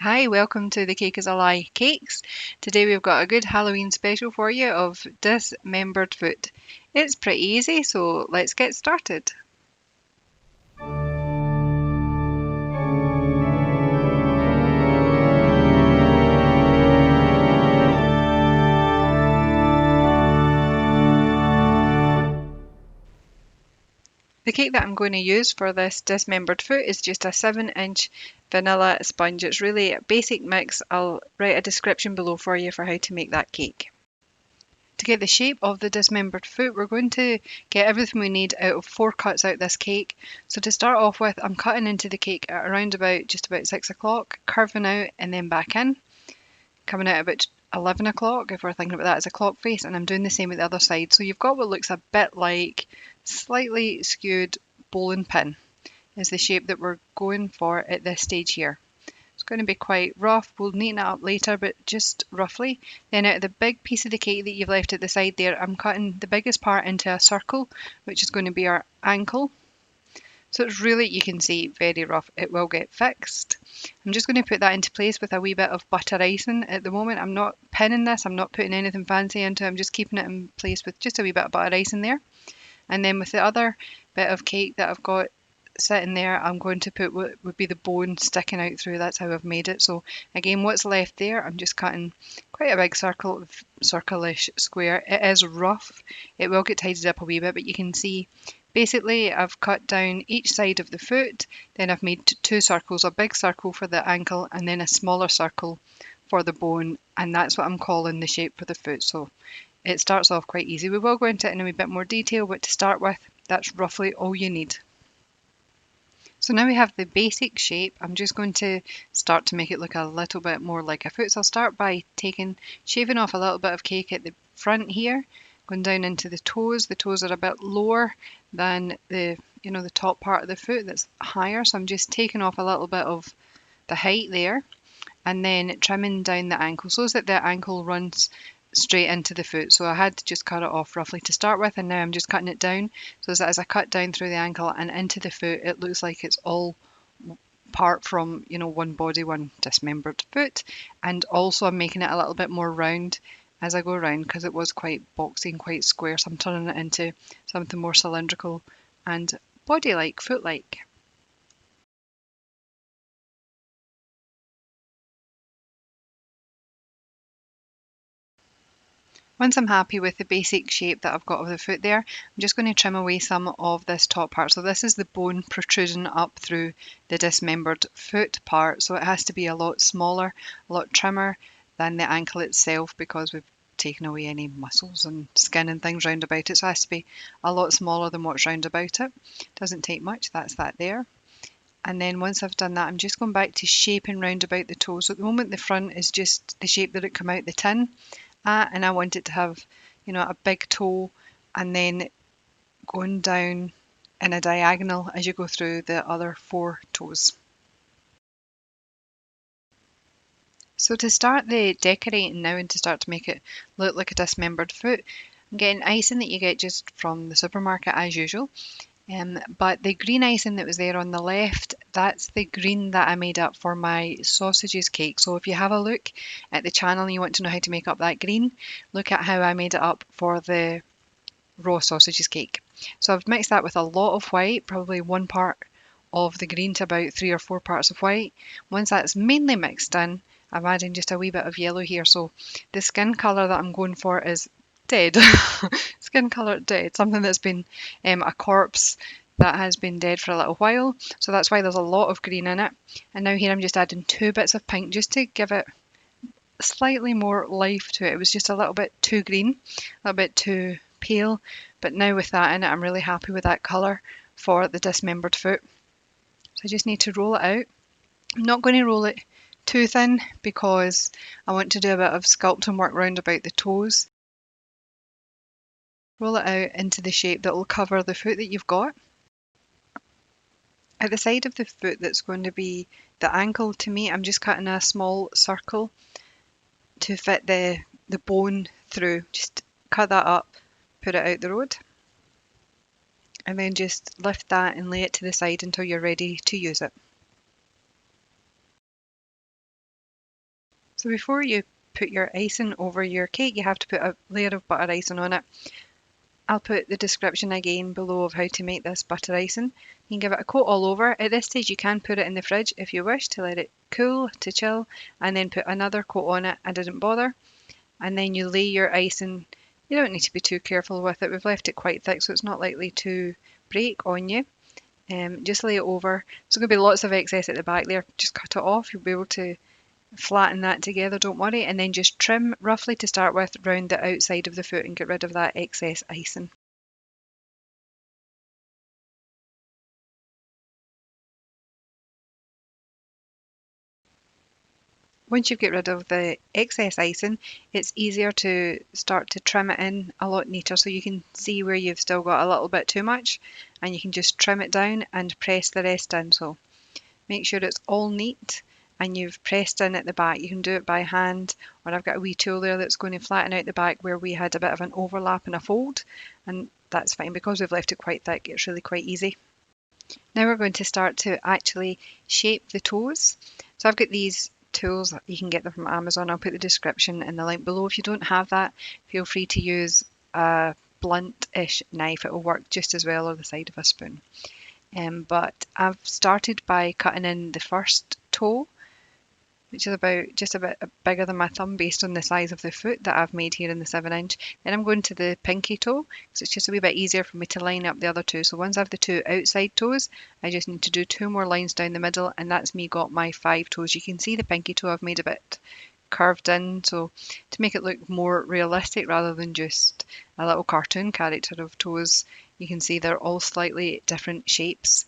Hi, welcome to the Cake is a Lie Cakes. Today we've got a good Halloween special for you of dismembered foot. It's pretty easy, so let's get started. The cake that I'm going to use for this dismembered foot is just a 7-inch vanilla sponge. It's really a basic mix. I'll write a description below for you for how to make that cake. To get the shape of the dismembered foot, we're going to get everything we need out of 4 cuts out this cake. So to start off with, I'm cutting into the cake at around just about 6 o'clock, curving out and then back in, coming out about 11 o'clock if we're thinking about that as a clock face, and I'm doing the same with the other side. So you've got what looks a bit like slightly skewed bowling pin is the shape that we're going for at this stage here. It's going to be quite rough. We'll neaten it up later, but just roughly. Then out of the big piece of the cake that you've left at the side there, I'm cutting the biggest part into a circle, which is going to be our ankle. So it's really, you can see, very rough. It will get fixed. I'm just going to put that into place with a wee bit of butter icing. At the moment, I'm not pinning this. I'm not putting anything fancy into it. I'm just keeping it in place with just a wee bit of butter icing there. And then with the other bit of cake that I've got sitting there, I'm going to put what would be the bone sticking out through. That's how I've made it. So again, what's left there, I'm just cutting quite a big circle, circle-ish square. It is rough. It will get tidied up a wee bit, but you can see basically I've cut down each side of the foot, then I've made 2 circles, a big circle for the ankle and then a smaller circle for the bone, and that's what I'm calling the shape for the foot. So it starts off quite easy. We will go into it in a wee bit more detail, but to start with, that's roughly all you need. So now we have the basic shape. I'm just going to start to make it look a little bit more like a foot. So I'll start by shaving off a little bit of cake at the front here, going down into the toes. The toes are a bit lower than the top part of the foot that's higher. So I'm just taking off a little bit of the height there and then trimming down the ankle so that the ankle runs straight into the foot. So I had to just cut it off roughly to start with, and now I'm just cutting it down so that as I cut down through the ankle and into the foot, it looks like it's all part from, one body, one dismembered foot. And also I'm making it a little bit more round as I go around because it was quite boxy and quite square. So I'm turning it into something more cylindrical and body-like, foot-like. Once I'm happy with the basic shape that I've got of the foot there, I'm just going to trim away some of this top part. So this is the bone protruding up through the dismembered foot part. So it has to be a lot smaller, a lot trimmer than the ankle itself because we've taken away any muscles and skin and things round about it. So it has to be a lot smaller than what's round about it. Doesn't take much, that's that there. And then once I've done that, I'm just going back to shaping round about the toe. So at the moment, the front is just the shape that it come out the tin at, and I want it to have, a big toe and then going down in a diagonal as you go through the other 4 toes. So to start the decorating now and to start to make it look like a dismembered foot, I'm getting icing that you get just from the supermarket as usual. But the green icing that was there on the left, that's the green that I made up for my sausages cake. So if you have a look at the channel and you want to know how to make up that green, look at how I made it up for the raw sausages cake. So I've mixed that with a lot of white, probably 1 part of the green to about 3 or 4 parts of white. Once that's mainly mixed in, I'm adding just a wee bit of yellow here. So the skin colour that I'm going for is dead. Skin colour dead, something that's been a corpse that has been dead for a little while. So that's why there's a lot of green in it. And now here I'm just adding 2 bits of pink just to give it slightly more life to it. It was just a little bit too green, a little bit too pale. But now with that in it, I'm really happy with that colour for the dismembered foot. So I just need to roll it out. I'm not going to roll it too thin because I want to do a bit of sculpting work round about the toes. Roll it out into the shape that will cover the foot that you've got. At the side of the foot that's going to be the ankle, to me, I'm just cutting a small circle to fit the bone through. Just cut that up, put it out the road, and then just lift that and lay it to the side until you're ready to use it. So before you put your icing over your cake, you have to put a layer of butter icing on it. I'll put the description again below of how to make this butter icing. You can give it a coat all over. At this stage you can put it in the fridge if you wish to let it cool, to chill, and then put another coat on it. I didn't bother. And then you lay your icing. You don't need to be too careful with it. We've left it quite thick so it's not likely to break on you. Just lay it over. There's going to be lots of excess at the back there. Just cut it off. You'll be able to flatten that together, don't worry, and then just trim roughly to start with round the outside of the foot and get rid of that excess icing. Once you get rid of the excess icing, it's easier to start to trim it in a lot neater, so you can see where you've still got a little bit too much and you can just trim it down and press the rest in. So make sure it's all neat and you've pressed in at the back. You can do it by hand, or I've got a wee tool there that's going to flatten out the back where we had a bit of an overlap and a fold, and that's fine because we've left it quite thick. It's really quite easy. Now we're going to start to actually shape the toes. So I've got these tools, you can get them from Amazon. I'll put the description in the link below. If you don't have that, feel free to use a blunt-ish knife. It will work just as well, or the side of a spoon. But I've started by cutting in the first toe, which is about just a bit bigger than my thumb based on the size of the foot that I've made here in the 7-inch. Then I'm going to the pinky toe because it's just a wee bit easier for me to line up the other two. So once I have the two outside toes, I just need to do 2 more lines down the middle, and that's me got my 5 toes. You can see the pinky toe I've made a bit curved in, so to make it look more realistic rather than just a little cartoon character of toes, you can see they're all slightly different shapes.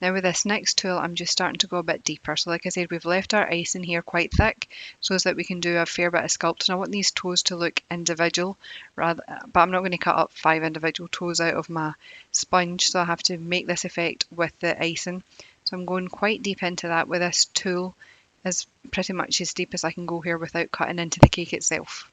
Now with this next tool, I'm just starting to go a bit deeper. So like I said, we've left our icing here quite thick so that we can do a fair bit of sculpting. I want these toes to look individual, but I'm not going to cut up 5 individual toes out of my sponge, so I have to make this effect with the icing. So I'm going quite deep into that with this tool, as pretty much as deep as I can go here without cutting into the cake itself.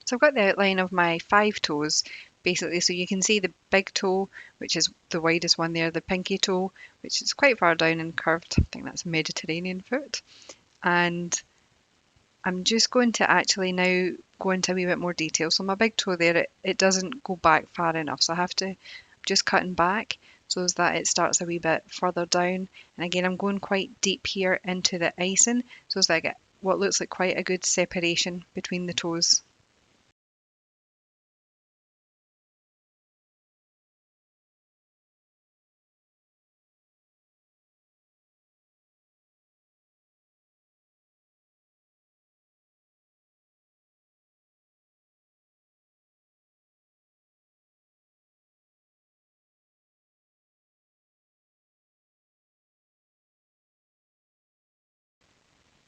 So I've got the outline of my 5 toes basically, so you can see the big toe, which is the widest one there, the pinky toe, which is quite far down and curved. I think that's Mediterranean foot. And I'm just going to actually now go into a wee bit more detail. So my big toe there, it doesn't go back far enough, so I have to just cutting back so that it starts a wee bit further down. And again, I'm going quite deep here into the icing so that I get what looks like quite a good separation between the toes.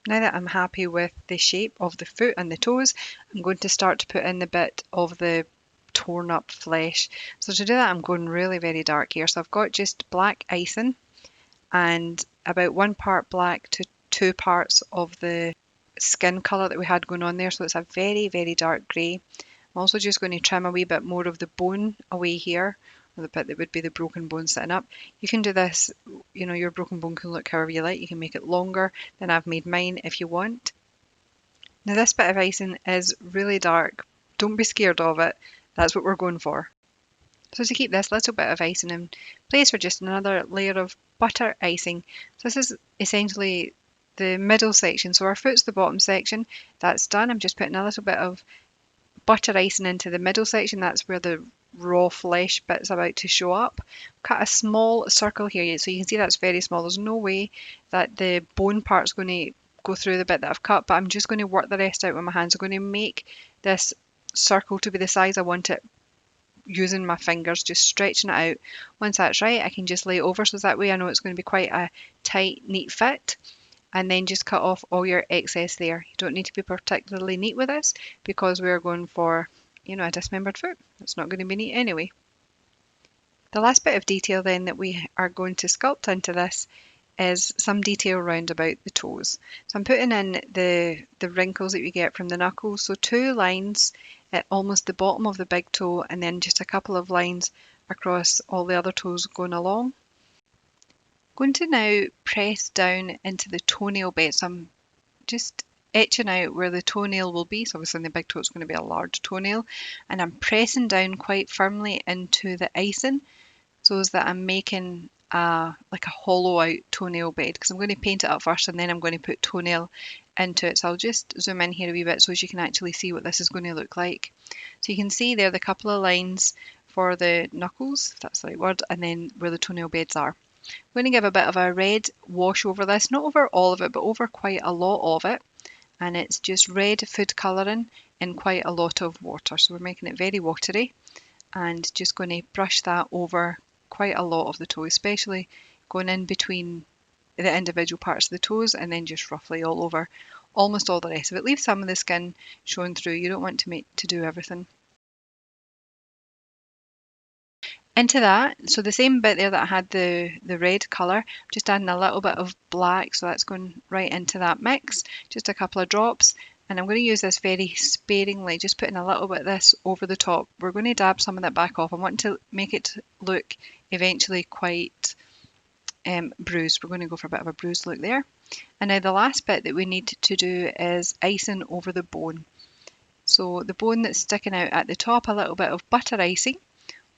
Now that I'm happy with the shape of the foot and the toes, I'm going to start to put in the bit of the torn up flesh. So to do that, I'm going really very dark here. So I've got just black icing and about 1 part black to 2 parts of the skin colour that we had going on there. So it's a very, very dark grey. I'm also just going to trim a wee bit more of the bone away here, or the bit that would be the broken bone sitting up. You can do this, your broken bone can look however you like. You can make it longer than I've made mine if you want. Now this bit of icing is really dark. Don't be scared of it. That's what we're going for. So to keep this little bit of icing in place, we're just another layer of butter icing. So this is essentially the middle section. So our foot's the bottom section. That's done. I'm just putting a little bit of butter icing into the middle section. That's where the raw flesh bit's about to show up. Cut a small circle here so you can see that's very small. There's no way that the bone part's going to go through the bit that I've cut, but I'm just going to work the rest out with my hands. I'm going to make this circle to be the size I want it using my fingers, just stretching it out. Once that's right, I can just lay it over so that way I know it's going to be quite a tight, neat fit. And then just cut off all your excess there. You don't need to be particularly neat with this because we're going for, a dismembered foot. It's not going to be neat anyway. The last bit of detail then that we are going to sculpt into this is some detail round about the toes. So I'm putting in the wrinkles that you get from the knuckles. So 2 lines at almost the bottom of the big toe and then just a couple of lines across all the other toes going along. Going to now press down into the toenail bed. So I'm just etching out where the toenail will be. So obviously in the big toe it's going to be a large toenail. And I'm pressing down quite firmly into the icing so as that I'm making like a hollow out toenail bed, because I'm going to paint it up first and then I'm going to put toenail into it. So I'll just zoom in here a wee bit so as you can actually see what this is going to look like. So you can see there the couple of lines for the knuckles, if that's the right word, and then where the toenail beds are. I'm going to give a bit of a red wash over this, not over all of it, but over quite a lot of it. And it's just red food colouring in quite a lot of water. So we're making it very watery, and just going to brush that over quite a lot of the toe, especially going in between the individual parts of the toes and then just roughly all over almost all the rest of it. Leave some of the skin showing through. You don't want to do everything. Into that, so the same bit there that I had the red colour, just adding a little bit of black, so that's going right into that mix, just a couple of drops. And I'm going to use this very sparingly, just putting a little bit of this over the top. We're going to dab some of that back off. I want to make it look eventually quite bruised. We're going to go for a bit of a bruised look there. And now the last bit that we need to do is icing over the bone. So the bone that's sticking out at the top, a little bit of butter icing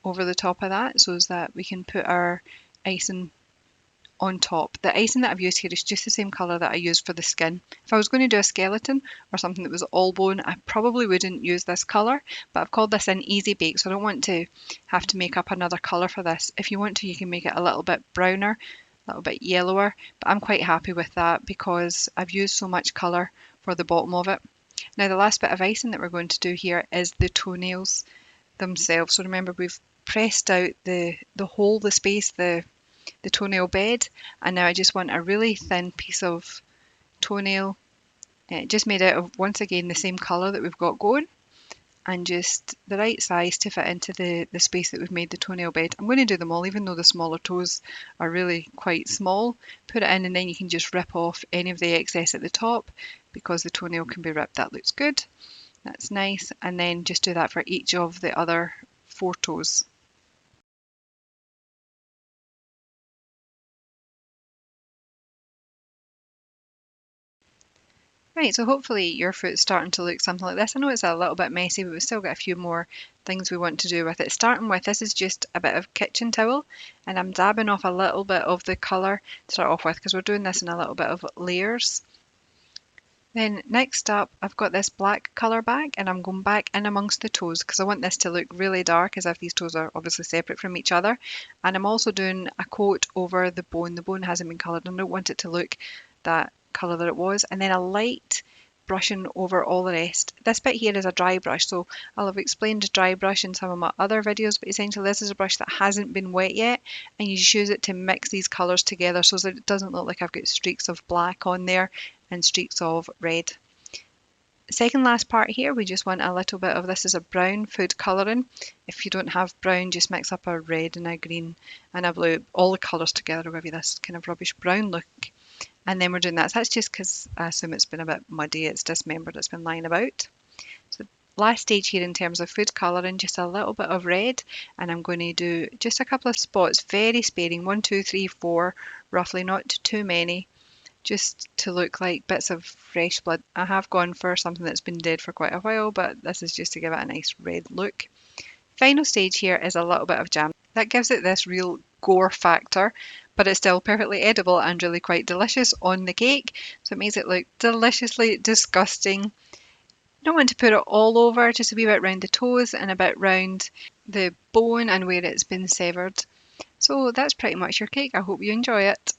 over the top of that so that we can put our icing on top. The icing that I've used here is just the same colour that I used for the skin. If I was going to do a skeleton or something that was all bone, I probably wouldn't use this colour, but I've called this an easy bake, so I don't want to have to make up another colour for this. If you want to, you can make it a little bit browner, a little bit yellower, but I'm quite happy with that because I've used so much colour for the bottom of it. Now the last bit of icing that we're going to do here is the toenails themselves. So remember, we've pressed out the hole, the space, the toenail bed, and now I just want a really thin piece of toenail, just made out of, once again, the same colour that we've got going, and just the right size to fit into the space that we've made the toenail bed. I'm going to do them all, even though the smaller toes are really quite small. Put it in and then you can just rip off any of the excess at the top because the toenail can be ripped. That looks good. That's nice. And then just do that for each of the other 4 toes. Right, so hopefully your foot's starting to look something like this. I know it's a little bit messy, but we've still got a few more things we want to do with it. Starting with, this is just a bit of kitchen towel, and I'm dabbing off a little bit of the colour to start off with because we're doing this in a little bit of layers. Then next up, I've got this black colour back, and I'm going back in amongst the toes because I want this to look really dark, as if these toes are obviously separate from each other. And I'm also doing a coat over the bone. The bone hasn't been coloured, and I don't want it to look that colour that it was. And then a light brushing over all the rest. This bit here is a dry brush, so I'll have explained dry brush in some of my other videos, but essentially this is a brush that hasn't been wet yet, and you just use it to mix these colours together so that it doesn't look like I've got streaks of black on there and streaks of red. Second last part here, we just want a little bit of, this is a brown food colouring. If you don't have brown, just mix up a red and a green and a blue. All the colours together will give you this kind of rubbish brown look. And then we're doing that. So that's just because I assume it's been a bit muddy, it's dismembered, it's been lying about. So the last stage here in terms of food colouring, just a little bit of red, and I'm going to do just a couple of spots, very sparing, 1, 2, 3, 4, roughly, not too many, just to look like bits of fresh blood. I have gone for something that's been dead for quite a while, but this is just to give it a nice red look. Final stage here is a little bit of jam. That gives it this real gore factor, but it's still perfectly edible and really quite delicious on the cake. So it makes it look deliciously disgusting. You don't want to put it all over, just a wee bit round the toes and a bit round the bone and where it's been severed. So that's pretty much your cake. I hope you enjoy it.